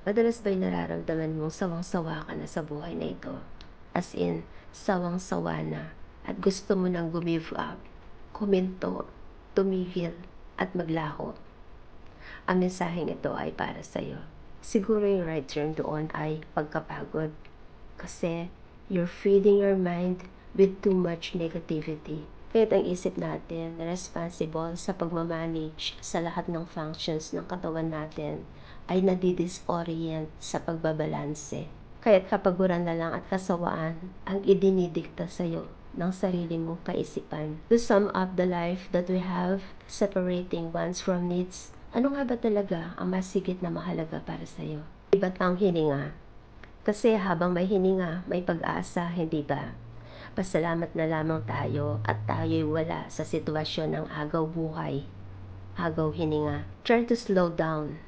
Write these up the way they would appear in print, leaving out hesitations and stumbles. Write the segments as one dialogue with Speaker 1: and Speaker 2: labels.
Speaker 1: Madalas ba'y nararamdaman mong sawang-sawa ka na sa buhay na ito? As in, sawang-sawa na at gusto mo nang give up, kuminto, tumigil, at maglaho. Ang mensaheng ito ay para sa'yo. Siguro yung right term doon ay pagkapagod. Kasi you're feeding your mind with too much negativity. Kaya't ang isip natin responsible sa pagmamanage sa lahat ng functions ng katawan natin ay nadidisorient sa pagbabalanse. Kaya't kapaguran na lang at kasawaan ang idinidikta sa'yo ng sarili mong kaisipan. To sum up the life that we have, separating wants from needs, ano nga ba talaga ang masigit na mahalaga para sa'yo? Iba't ang hininga. Kasi habang may hininga, may pag-asa, hindi ba? Pasalamat na lamang tayo at tayo'y wala sa sitwasyon ng agaw buhay, agaw hininga. Try to slow down.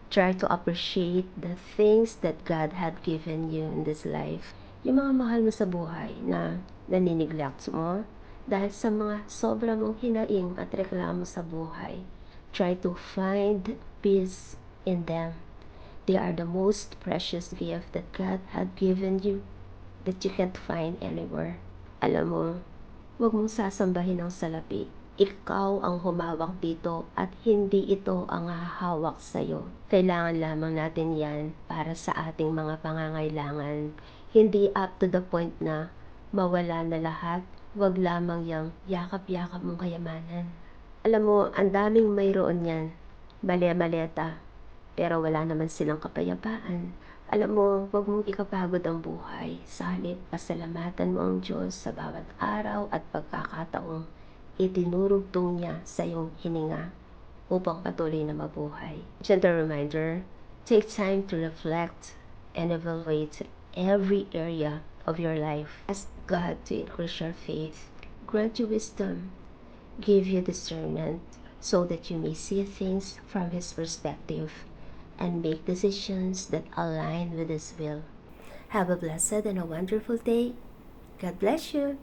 Speaker 1: Try to appreciate the things that God had given you in this life. Yung mga mahal mo sa buhay na naniniglect mo dahil sa mga sobra mong hinaing at reklamo sa buhay. Try to find peace in them. They are the most precious gift that God had given you that you can't find anywhere. Alam mo, huwag mong sasambahin ang salapi. Ikaw ang humawak dito at hindi ito ang hahawak sa'yo. Kailangan lamang natin yan para sa ating mga pangangailangan. Hindi up to the point na mawala na lahat. Huwag lamang yung yakap-yakap mong kayamanan. Alam mo, ang daming mayroon yan. Malya-malyata. Pero wala naman silang kapayapaan. Alam mo, huwag mong ikapagod ang buhay. Sa halip, pasalamatan mo ang Diyos sa bawat araw at pagkakataong itinurugtong niya sa iyong hininga upang patuloy na mabuhay. Gentle reminder, take time to reflect and evaluate every area of your life. Ask God to increase your faith, grant you wisdom, give you discernment so that you may see things from His perspective and make decisions that align with His will. Have a blessed and a wonderful day. God bless you.